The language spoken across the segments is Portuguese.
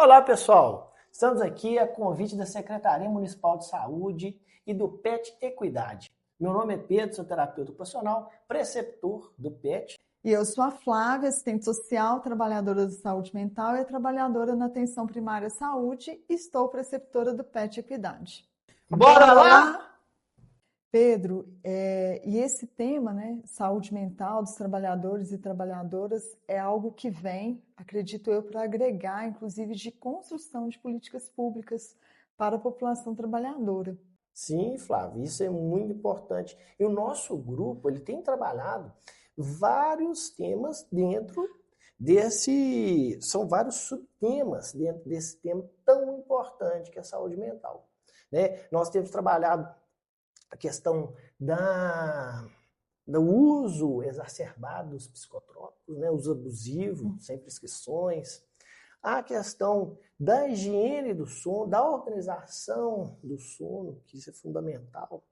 Olá, pessoal! Estamos aqui a convite da Secretaria Municipal de Saúde e do PET Equidade. Meu nome é Pedro, sou terapeuta ocupacional, preceptor do PET. E eu sou a Flávia, assistente social, trabalhadora de saúde mental e trabalhadora na atenção primária à saúde e estou preceptora do PET Equidade. Bora lá? Pedro, e esse tema, né, saúde mental dos trabalhadores e trabalhadoras, é algo que vem, acredito eu, para agregar, inclusive, de construção de políticas públicas para a população trabalhadora. Sim, Flávio, isso é muito importante. E o nosso grupo, ele tem trabalhado vários temas dentro são vários subtemas dentro desse tema tão importante que é a saúde mental, né? Nós temos trabalhado a questão do uso exacerbado dos psicotrópicos, né, uso abusivo, sem prescrições, a questão da higiene do sono, da organização do sono, que isso é fundamental,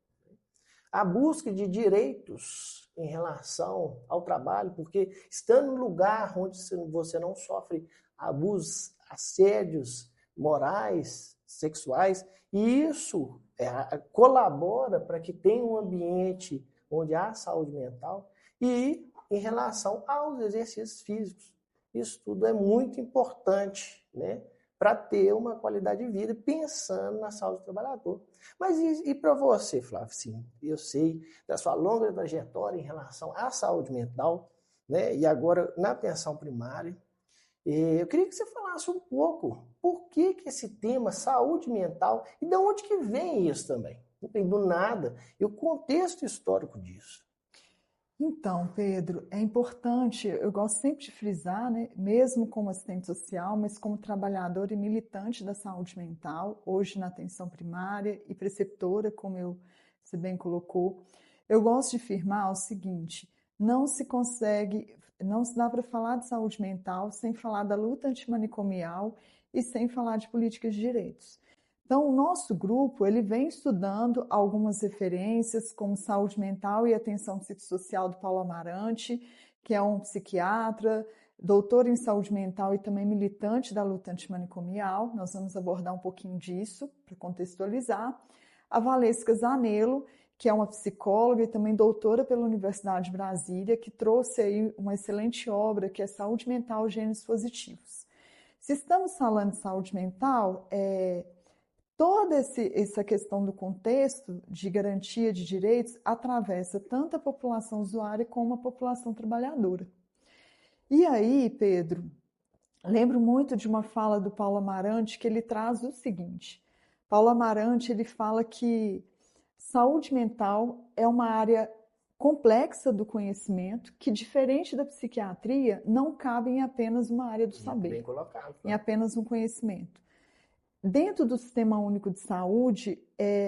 a busca de direitos em relação ao trabalho, porque estando no lugar onde você não sofre abusos, assédios morais, sexuais, e isso colabora para que tenha um ambiente onde há saúde mental e em relação aos exercícios físicos. Isso tudo é muito importante, né, para ter uma qualidade de vida pensando na saúde do trabalhador. Mas e para você, Flávio? Sim, eu sei da sua longa trajetória em relação à saúde mental, né, e agora na atenção primária. Eu queria que você falasse um pouco por que esse tema saúde mental e de onde que vem isso também. Não tem do nada e o contexto histórico disso. Então, Pedro, é importante, eu gosto sempre de frisar, né, mesmo como assistente social, mas como trabalhadora e militante da saúde mental, hoje na atenção primária e preceptora, como você bem colocou, eu gosto de afirmar o seguinte: não se dá para falar de saúde mental sem falar da luta antimanicomial e sem falar de políticas de direitos. Então, o nosso grupo, ele vem estudando algumas referências, como saúde mental e atenção psicossocial do Paulo Amarante, que é um psiquiatra, doutor em saúde mental e também militante da luta antimanicomial. Nós vamos abordar um pouquinho disso, para contextualizar. A Valesca Zanello, que é uma psicóloga e também doutora pela Universidade de Brasília, que trouxe aí uma excelente obra, que é Saúde Mental, Genes Positivos. Se estamos falando de saúde mental, toda essa questão do contexto de garantia de direitos atravessa tanto a população usuária como a população trabalhadora. E aí, Pedro, lembro muito de uma fala do Paulo Amarante que ele traz o seguinte: Paulo Amarante, ele fala que saúde mental é uma área complexa do conhecimento que, diferente da psiquiatria, não cabe em apenas uma área do saber, bem colocado, em apenas um conhecimento. Dentro do Sistema Único de Saúde,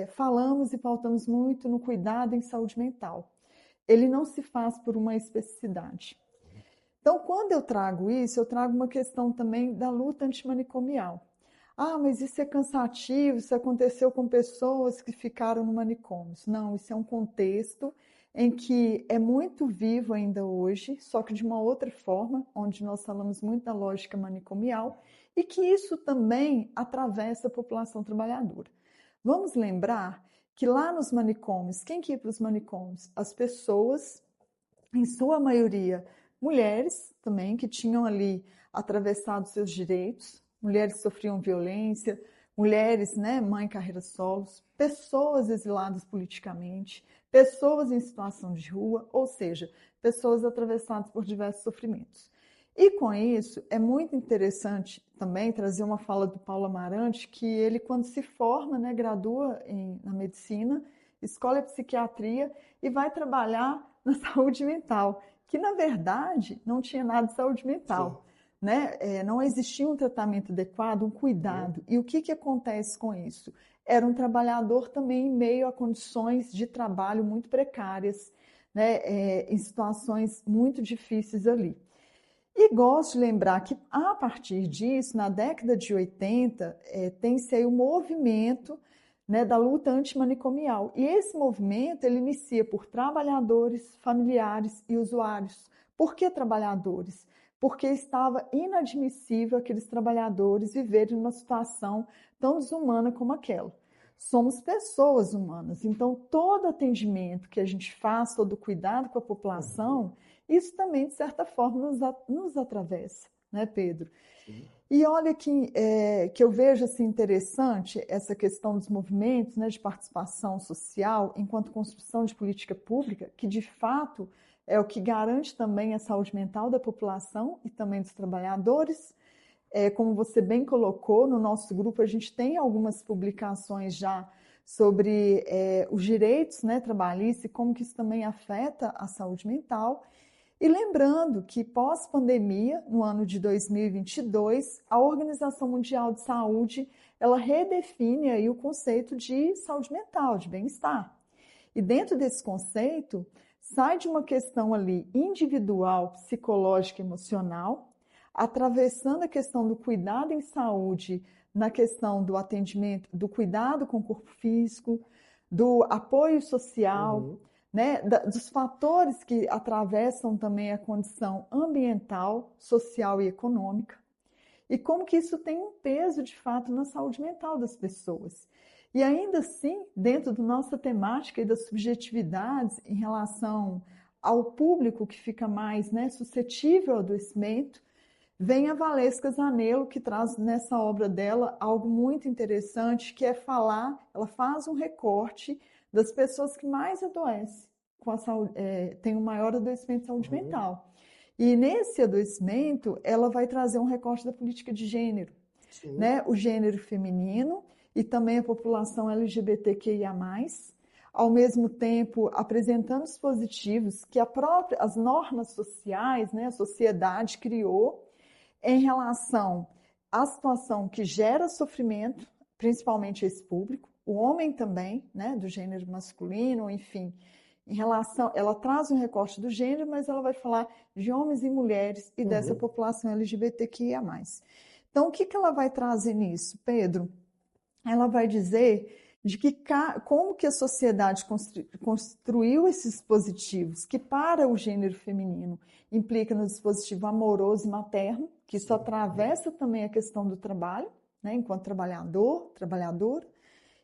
falamos e pautamos muito no cuidado em saúde mental. Ele não se faz por uma especificidade. Então, quando eu trago isso, eu trago uma questão também da luta antimanicomial. Ah, mas isso é cansativo, isso aconteceu com pessoas que ficaram no manicômio. Não, isso é um contexto em que é muito vivo ainda hoje, só que de uma outra forma, onde nós falamos muito da lógica manicomial, e que isso também atravessa a população trabalhadora. Vamos lembrar que lá nos manicômios, quem que ia para os manicômios? As pessoas, em sua maioria, mulheres também, que tinham ali atravessado seus direitos, mulheres que sofriam violência, mulheres, né, mãe carreira solos, pessoas exiladas politicamente, pessoas em situação de rua, ou seja, pessoas atravessadas por diversos sofrimentos. E com isso, é muito interessante também trazer uma fala do Paulo Amarante, que ele, quando se forma, né, gradua na medicina, escolhe a psiquiatria e vai trabalhar na saúde mental, que na verdade não tinha nada de saúde mental. Né? Não existia um tratamento adequado, um cuidado. E o que acontece com isso? Era um trabalhador também em meio a condições de trabalho muito precárias, né? Em situações muito difíceis ali. E gosto de lembrar que, a partir disso, na década de 80, tem-se aí um movimento, né, da luta antimanicomial. E esse movimento ele inicia por trabalhadores, familiares e usuários. Por que trabalhadores? porque estava inadmissível aqueles trabalhadores viverem numa situação tão desumana como aquela. Somos pessoas humanas, então todo atendimento que a gente faz, todo cuidado com a população, isso também, de certa forma, nos atravessa, né, Pedro? Sim. E olha que eu vejo assim, interessante essa questão dos movimentos, né, de participação social enquanto construção de política pública, que de fato é o que garante também a saúde mental da população e também dos trabalhadores. Como você bem colocou, no nosso grupo a gente tem algumas publicações já sobre os direitos, né, trabalhistas e como que isso também afeta a saúde mental. E lembrando que pós-pandemia, no ano de 2022, a Organização Mundial de Saúde, ela redefine aí o conceito de saúde mental, de bem-estar. E dentro desse conceito, sai de uma questão ali individual, psicológica, emocional, atravessando a questão do cuidado em saúde, na questão do atendimento, do cuidado com o corpo físico, do apoio social, né, dos fatores que atravessam também a condição ambiental, social e econômica, e como que isso tem um peso de fato na saúde mental das pessoas. E ainda assim, dentro da nossa temática e das subjetividades em relação ao público que fica mais, né, suscetível ao adoecimento, vem a Valesca Zanello, que traz nessa obra dela algo muito interessante, que é ela faz um recorte das pessoas que mais adoecem, com a saúde, tem um maior adoecimento de saúde mental. E nesse adoecimento, ela vai trazer um recorte da política de gênero, né? O gênero feminino e também a população LGBTQIA+, ao mesmo tempo apresentando dispositivos que as normas sociais, né, a sociedade criou em relação à situação que gera sofrimento, principalmente esse público, o homem também, né, do gênero masculino, enfim, em relação, ela traz um recorte do gênero, mas ela vai falar de homens e mulheres e dessa população LGBTQIA+. Então, o que ela vai trazer nisso, Pedro? Ela vai dizer de que como que a sociedade construiu esses dispositivos, que para o gênero feminino implica no dispositivo amoroso e materno, que isso atravessa também a questão do trabalho, né, enquanto trabalhador, trabalhadora,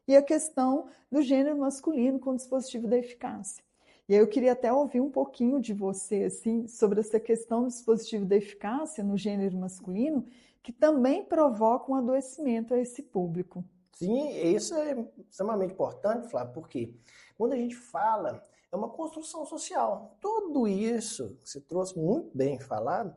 e a questão do gênero masculino com o dispositivo da eficácia. E aí eu queria até ouvir um pouquinho de você, assim, sobre essa questão do dispositivo da eficácia no gênero masculino, que também provoca um adoecimento a esse público. Sim, isso é extremamente importante, Flávio, porque quando a gente fala, é uma construção social. Tudo isso que você trouxe muito bem falado,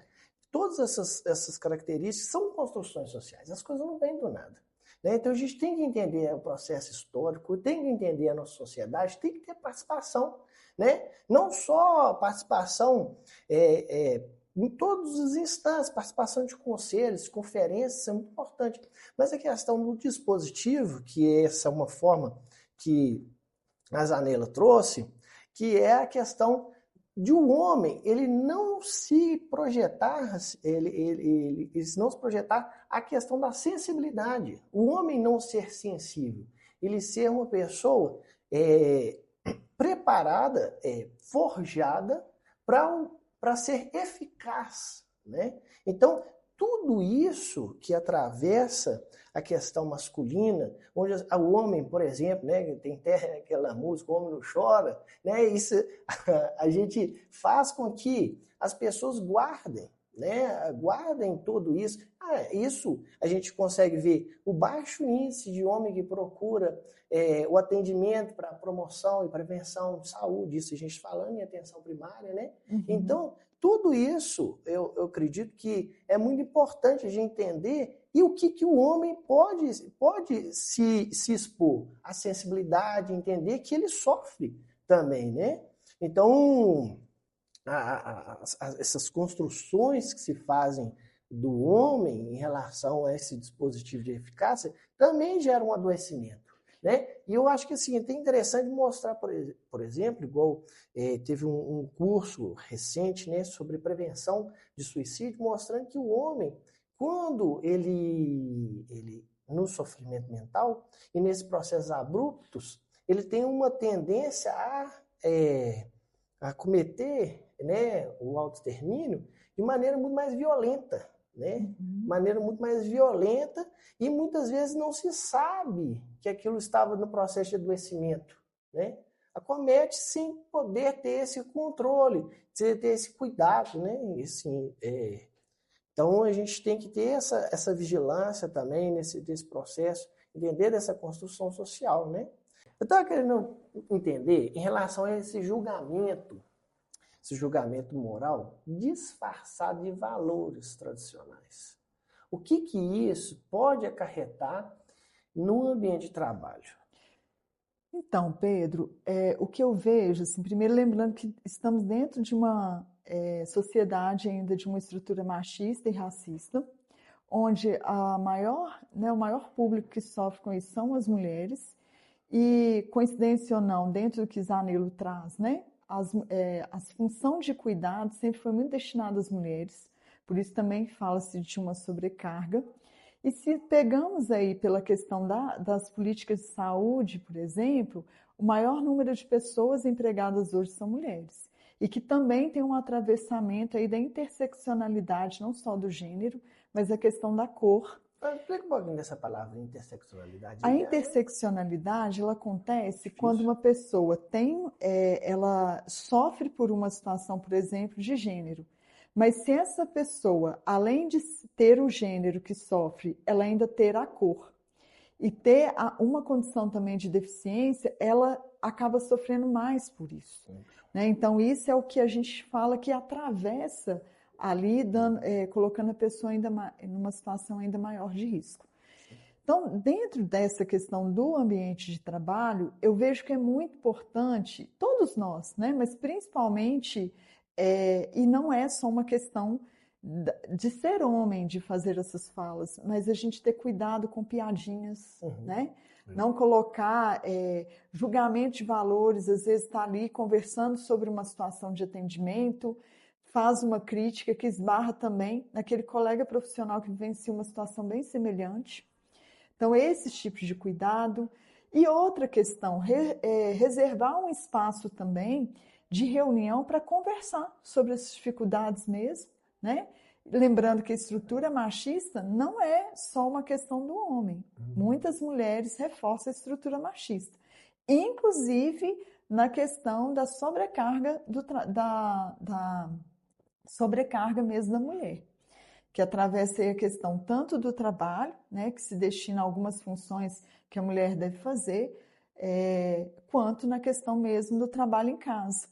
todas essas características são construções sociais. As coisas não vêm do nada. Né? Então a gente tem que entender o processo histórico, tem que entender a nossa sociedade, tem que ter participação. Né? Não só participação em todos os instantes, participação de conselhos, conferências, isso é muito importante. Mas a questão do dispositivo, que essa é uma forma que a Zanello trouxe, que é a questão de um homem, ele não se projetar, ele não se projetar a questão da sensibilidade. O homem não ser sensível, ele ser uma pessoa preparada, forjada para ser eficaz, né? Então, tudo isso que atravessa a questão masculina, onde o homem, por exemplo, né, tem até aquela música, o homem não chora, né? Isso a gente faz com que as pessoas guardem, né? Guardem tudo isso. Isso a gente consegue ver o baixo índice de homem que procura o atendimento para promoção e prevenção de saúde, isso a gente falando em atenção primária, né? Então, tudo isso, eu acredito que é muito importante a gente entender e o que o homem pode se expor, a sensibilidade, entender que ele sofre também, né? Então, essas construções que se fazem do homem em relação a esse dispositivo de eficácia também geram um adoecimento. Né? E eu acho que assim, é interessante mostrar, por exemplo, igual teve um curso recente, né, sobre prevenção de suicídio, mostrando que o homem, quando ele no sofrimento mental e nesses processos abruptos, ele tem uma tendência a cometer, né, o autoextermínio, de maneira muito mais violenta, né? Uhum. Maneira muito mais violenta, e muitas vezes não se sabe que aquilo estava no processo de adoecimento, né? Acomete sem poder ter esse controle, ter esse cuidado, né? Assim, então a gente tem que ter essa vigilância também desse processo, entender dessa construção social, né? Eu estava querendo entender em relação a esse julgamento moral disfarçado de valores tradicionais. O que isso pode acarretar no ambiente de trabalho? Então, Pedro, o que eu vejo, assim, primeiro lembrando que estamos dentro de uma sociedade ainda de uma estrutura machista e racista, onde o maior público que sofre com isso são as mulheres, e, coincidência ou não, dentro do que Zanello traz, né, a função de cuidado sempre foi muito destinada às mulheres, por isso também fala-se de uma sobrecarga. E se pegamos aí pela questão das políticas de saúde, por exemplo, o maior número de pessoas empregadas hoje são mulheres. E que também tem um atravessamento aí da interseccionalidade, não só do gênero, mas a questão da cor. Explica um pouquinho dessa palavra, interseccionalidade. A interseccionalidade, ela acontece quando uma pessoa ela sofre por uma situação, por exemplo, de gênero. Mas se essa pessoa, além de ter o gênero que sofre, ela ainda ter a cor e ter uma condição também de deficiência, ela acaba sofrendo mais por isso, né? Então, isso é o que a gente fala que atravessa ali, colocando a pessoa ainda numa situação ainda maior de risco. Então, dentro dessa questão do ambiente de trabalho, eu vejo que é muito importante, todos nós, né? Mas principalmente, e não é só uma questão de ser homem, de fazer essas falas, mas a gente ter cuidado com piadinhas, né? Não colocar julgamento de valores, às vezes está ali conversando sobre uma situação de atendimento, faz uma crítica que esbarra também naquele colega profissional que vivencia uma situação bem semelhante. Então, esses tipos de cuidado. E outra questão, reservar um espaço também de reunião para conversar sobre as dificuldades mesmo, né? Lembrando que a estrutura machista não é só uma questão do homem. Muitas mulheres reforçam a estrutura machista, inclusive na questão da sobrecarga, da sobrecarga mesmo da mulher, que atravessa a questão tanto do trabalho, né, que se destina a algumas funções que a mulher deve fazer, quanto na questão mesmo do trabalho em casa.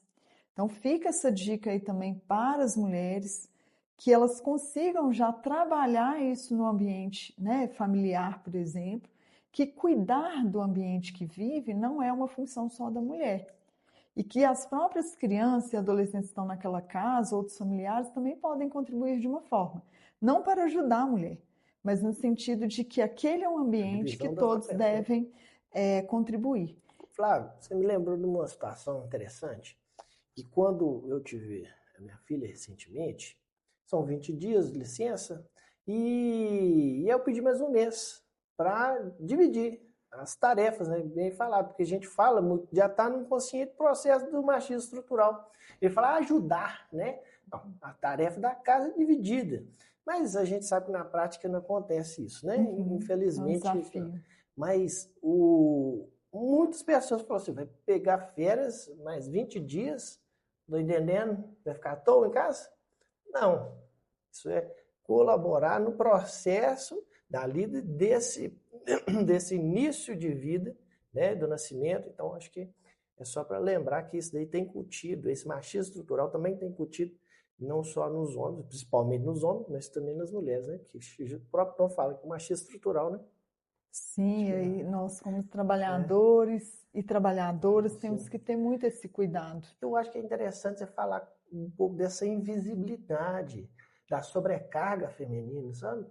Então, fica essa dica aí também para as mulheres, que elas consigam já trabalhar isso no ambiente, né, familiar, por exemplo, que cuidar do ambiente que vive não é uma função só da mulher. E que as próprias crianças e adolescentes que estão naquela casa, outros familiares, também podem contribuir de uma forma. Não para ajudar a mulher, mas no sentido de que aquele é um ambiente que todos devem contribuir. Flávio, você me lembrou de uma situação interessante, que quando eu tive a minha filha recentemente, são 20 dias de licença, e eu pedi mais um mês para dividir as tarefas, né? Bem falado, porque a gente fala muito, já está no consciente processo do machismo estrutural. Ele fala ajudar, né? Não, a tarefa da casa é dividida. Mas a gente sabe que na prática não acontece isso, né? Infelizmente. É um desafio. Mas muitas pessoas falam assim, vai pegar férias mais 20 dias, não entendendo? Vai ficar à toa em casa? Não. Isso é colaborar no processo desse início de vida, né, do nascimento. Então, acho que é só para lembrar que isso daí tem incutido, esse machismo estrutural também tem incutido, não só nos homens, principalmente nos homens, mas também nas mulheres, né? Que o próprio Tom fala que o machismo estrutural, né? Sim, aí nós como trabalhadores e trabalhadoras temos que ter muito esse cuidado. Eu acho que é interessante você falar um pouco dessa invisibilidade, da sobrecarga feminina, sabe?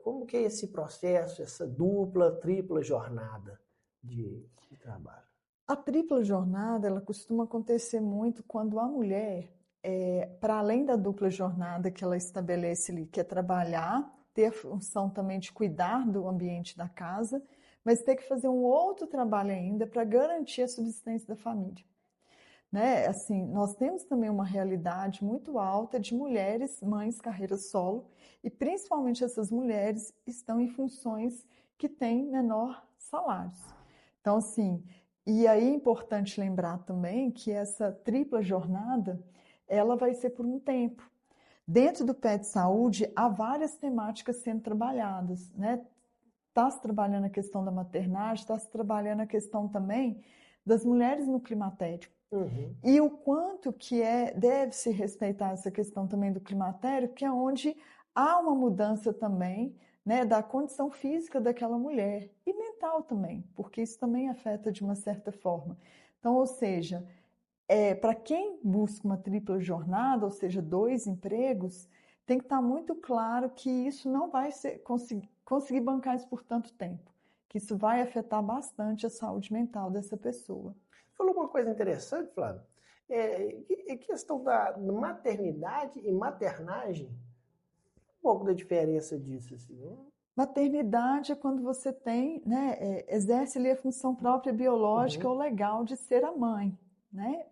Como que é esse processo, essa dupla, tripla jornada de trabalho? A tripla jornada, ela costuma acontecer muito quando a mulher, para além da dupla jornada que ela estabelece ali, que é trabalhar, ter a função também de cuidar do ambiente da casa, mas ter que fazer um outro trabalho ainda para garantir a subsistência da família. né? Assim, nós temos também uma realidade muito alta de mulheres, mães, carreira solo, e principalmente essas mulheres estão em funções que têm menor salários. Então, assim, e aí é importante lembrar também que essa tripla jornada, ela vai ser por um tempo. Dentro do PET Saúde, há várias temáticas sendo trabalhadas, né? Está se trabalhando a questão da maternagem, está se trabalhando a questão também das mulheres no climatério. Uhum. E o quanto que deve-se respeitar essa questão também do climatério, que é onde há uma mudança também, né, da condição física daquela mulher e mental também, porque isso também afeta de uma certa forma. Então, ou seja, para quem busca uma tripla jornada, ou seja, 2 empregos, tem que estar muito claro que isso não vai conseguir bancar isso por tanto tempo, que isso vai afetar bastante a saúde mental dessa pessoa. Falou uma coisa interessante, Flávio. Questão da maternidade e maternagem, um pouco da diferença disso, assim, né? Maternidade é quando você tem, né, exerce ali a função própria biológica ou legal de ser a mãe, né?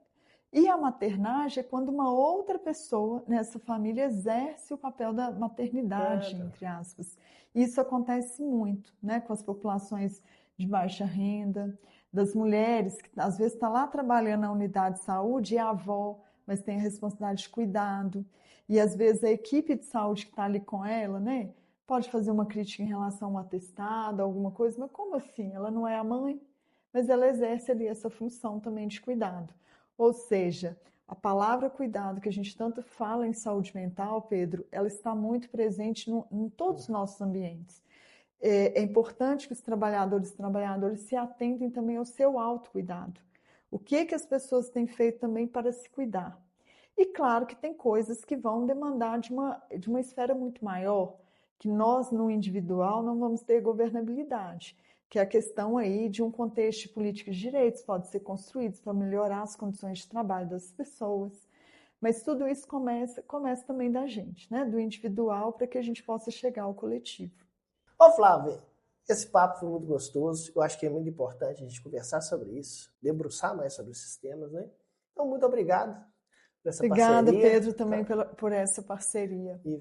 E a maternagem é quando uma outra pessoa nessa família exerce o papel da maternidade, Tá. entre aspas. Isso acontece muito, né, com as populações de baixa renda, das mulheres que às vezes está lá trabalhando na unidade de saúde e é avó, mas tem a responsabilidade de cuidado. E às vezes a equipe de saúde que está ali com ela, né, pode fazer uma crítica em relação a um atestado, alguma coisa, mas como assim? Ela não é a mãe, mas ela exerce ali essa função também de cuidado. Ou seja, a palavra cuidado que a gente tanto fala em saúde mental, Pedro, ela está muito presente em todos os nossos ambientes. É importante que os trabalhadores e trabalhadoras se atentem também ao seu autocuidado. O que as pessoas têm feito também para se cuidar? E claro que tem coisas que vão demandar de uma esfera muito maior, que nós no individual não vamos ter governabilidade, que é a questão aí de um contexto de políticas de direitos pode ser construídos para melhorar as condições de trabalho das pessoas. Mas tudo isso começa também da gente, né? Do individual, para que a gente possa chegar ao coletivo. Ô, Flávio, esse papo foi muito gostoso. Eu acho que é muito importante a gente conversar sobre isso, debruçar mais sobre esses temas, né? Então, muito obrigado por essa Obrigada, parceria. Pedro, também por essa parceria. E